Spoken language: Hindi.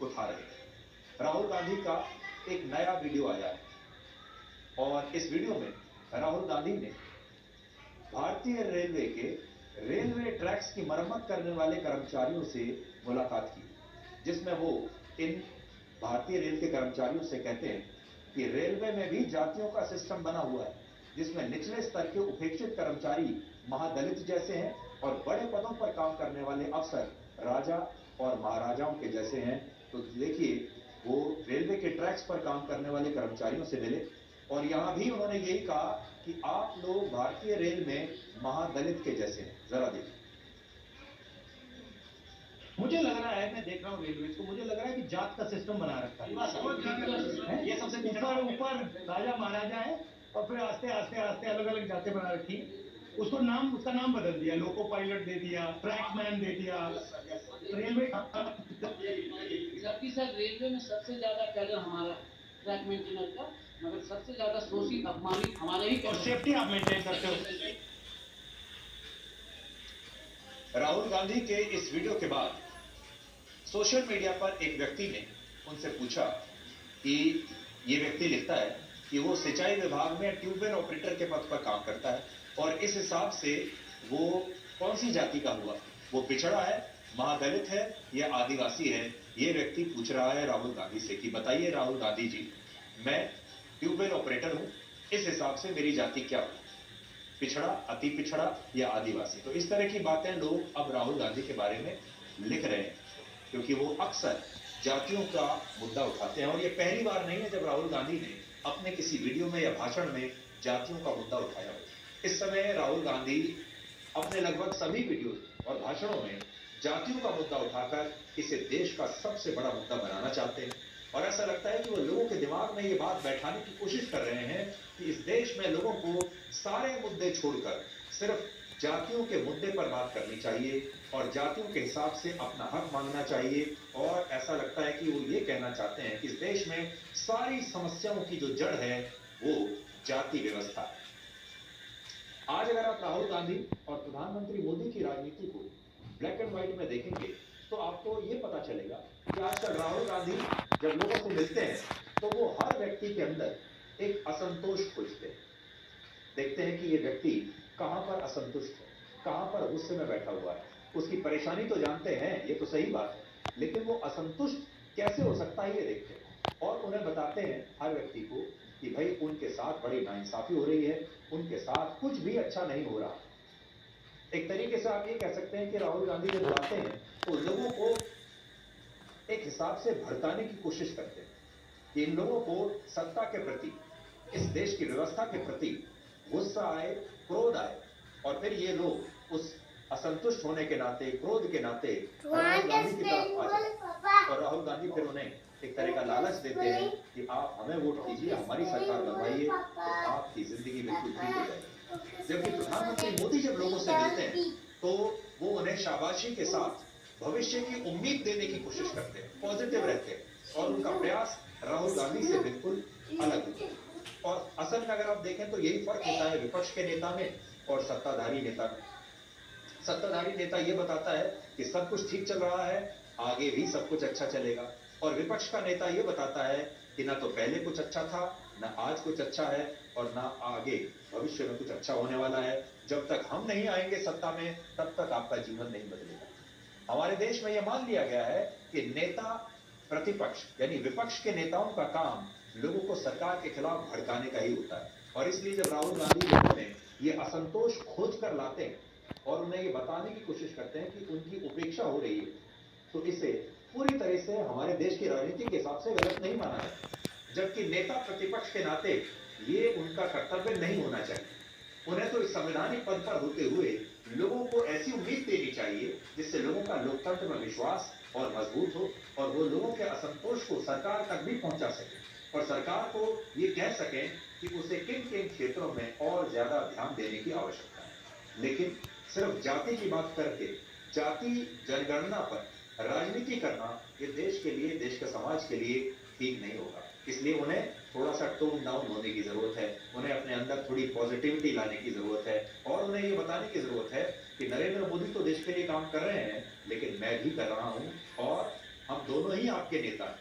उठा रहे हैं। राहुल गांधी का एक नया वीडियो आया है और इस वीडियो में राहुल गांधी ने भारतीय रेलवे के रेलवे ट्रैक्स की मरम्मत करने वाले कर्मचारियों से मुलाकात की, जिसमें वो इन भारतीय रेल के कर्मचारियों से कहते हैं कि रेलवे में भी जातियों का सिस्टम बना हुआ है, जिसमें निचले स्तर के उपेक्षित कर्मचारी महादलित जैसे हैं और बड़े पदों पर काम करने वाले अफसर राजा और महाराजाओं के जैसे हैं। तो देखिए, वो रेलवे के ट्रैक्स पर काम करने वाले कर्मचारियों से मिले और यहां भी उन्होंने यही कहा कि आप लोग भारतीय रेल में महादलित के जैसे हैं। जरा देखिए। मुझे लग रहा है, मैं देख रहा हूँ रेलवे को, मुझे लग रहा है कि जात का सिस्टम बना रखा है। ये सबसे ऊपर राजा महाराजा है और फिर आस्ते आस्ते आस्ते अलग अलग जातें बना रखी है। उसका नाम बदल दिया, लोको पायलट दे दिया, ट्रैकमैन दे दिया, रेलवे। जबकि सर रेलवे में सबसे ज्यादा कैडर हमारा ट्रैक मेंटेनर का, मगर सबसे ज्यादा शोषित अपमानित हमारे ही। और सेफ्टी आप मेंटेन करते हो। राहुल गांधी के इस वीडियो के बाद सोशल मीडिया पर एक व्यक्ति ने उनसे पूछा कि ये व्यक्ति लिखता है कि वो सिंचाई विभाग में ट्यूबवेल ऑपरेटर के पद पर काम करता है और इस हिसाब से वो कौन सी जाति का हुआ, वो पिछड़ा है, महादलित है या आदिवासी है। ये व्यक्ति पूछ रहा है राहुल गांधी से कि बताइए राहुल गांधी जी, मैं ट्यूबवेल ऑपरेटर हूं, इस हिसाब से मेरी जाति क्या हो, पिछड़ा, अति पिछड़ा या आदिवासी। तो इस तरह की बातें लोग अब राहुल गांधी के बारे में लिख रहे हैं, क्योंकि वो अक्सर जातियों का मुद्दा उठाते हैं और ये पहली बार नहीं है जब राहुल गांधी ने अपने किसी वीडियो में या भाषण में जातियों का मुद्दा उठाया हो। इस समय राहुल गांधी अपने लगभग सभी वीडियो और भाषणों में जातियों का मुद्दा उठाकर इसे देश का सबसे बड़ा मुद्दा बनाना चाहते हैं और ऐसा लगता है कि वो लोगों के दिमाग में ये बात बैठाने की कोशिश कर रहे हैं कि इस देश में लोगों को सारे मुद्दे छोड़कर सिर्फ जातियों के मुद्दे पर बात करनी चाहिए और जातियों के हिसाब से अपना हक मांगना चाहिए। और ऐसा लगता है कि वो ये कहना चाहते हैं कि इस देश में सारी समस्याओं की जो जड़ है वो जाति व्यवस्था है। आज अगर आप राहुल गांधी और प्रधानमंत्री मोदी की राजनीति को ब्लैक एंड व्हाइट में देखेंगे तो आपको ये पता चलेगा कि आजकल राहुल गांधी जब लोगों से मिलते हैं तो वो हर व्यक्ति के अंदर एक असंतोष खोजते हैं। देखते हैं कि ये व्यक्ति कहां पर असंतुष्ट है, कहां पर गुस्से में बैठा हुआ है, उसकी परेशानी तो जानते हैं, ये तो सही बात है, लेकिन वो असंतुष्ट कैसे हो सकता है ये देखते हैं और उन्हें बताते हैं हर व्यक्ति को कि भाई उनके साथ बड़ी नाइंसाफी हो रही है, उनके साथ कुछ भी अच्छा नहीं हो रहा। एक तरीके से आप ये कह सकते हैं कि राहुल गांधी जब आते हैं तो लोगों को एक हिसाब से भड़काने की कोशिश करते हैं कि इन लोगों को सत्ता के प्रति, इस देश की व्यवस्था के प्रति गुस्सा आए, क्रोध आए और फिर ये लोग उस असंतुष्ट होने के नाते, क्रोध के नाते राहुल गांधी की तरफ आ जाए और राहुल गांधी फिर उन्हें एक तरह का लालच देते हैं कि आप हमें वोट कीजिए, हमारी सरकार बनवाइए तो आपकी जिंदगी बिल्कुल ठीक हो जाएगी। जबकि प्रधानमंत्री मोदी जब लोगों से मिलते हैं तो वो उन्हें शाबाशी के साथ भविष्य की उम्मीद देने की कोशिश करते हैं, पॉजिटिव रहते हैं और उनका प्रयास राहुल गांधी से बिल्कुल अलग होता है। और असल में अगर आप देखें तो यही फर्क होता है विपक्ष के नेता में और सत्ताधारी नेता में। सत्ताधारी नेता ये बताता है कि सब कुछ ठीक चल रहा है, आगे भी सब कुछ अच्छा चलेगा और विपक्ष का नेता ये बताता है कि ना तो पहले कुछ अच्छा था, ना आज कुछ अच्छा है और ना आगे भविष्य में कुछ अच्छा होने वाला है। जब तक हम नहीं आएंगे सत्ता में तब तक आपका जीवन नहीं बदलेगा। हमारे देश में यह मान लिया गया है कि नेता प्रतिपक्ष यानी विपक्ष के नेताओं का काम लोगों को सरकार के खिलाफ भड़काने का ही होता है और इसलिए जब राहुल गांधी लोगों में ये असंतोष खोज कर लाते हैं और उन्हें ये बताने की कोशिश करते हैं कि उनकी उपेक्षा हो रही है तो इसे पूरी तरह से हमारे देश की राजनीति के हिसाब से गलत नहीं माना है। जबकि नेता प्रतिपक्ष के नाते ये उनका कर्तव्य नहीं होना चाहिए। उन्हें तो इस संवैधानिक पद पर होते हुए लोगों को ऐसी उम्मीद देनी चाहिए जिससे लोगों का लोकतंत्र में विश्वास और मजबूत हो और वो लोगों के असंतोष को सरकार तक भी पहुंचा सके और सरकार को ये कह सकें कि उसे किन किन क्षेत्रों में और ज्यादा ध्यान देने की आवश्यकता है। लेकिन सिर्फ जाति की बात करके जाति जनगणना पर राजनीति करना ये देश के लिए, देश के समाज के लिए ठीक नहीं होगा। इसलिए उन्हें थोड़ा सा टोन डाउन होने की जरूरत है, उन्हें अपने अंदर थोड़ी पॉजिटिविटी लाने की जरूरत है और उन्हें ये बताने की जरूरत है कि नरेंद्र मोदी तो देश के लिए काम कर रहे हैं लेकिन मैं भी कर रहा हूं और हम दोनों ही आपके नेता हैं।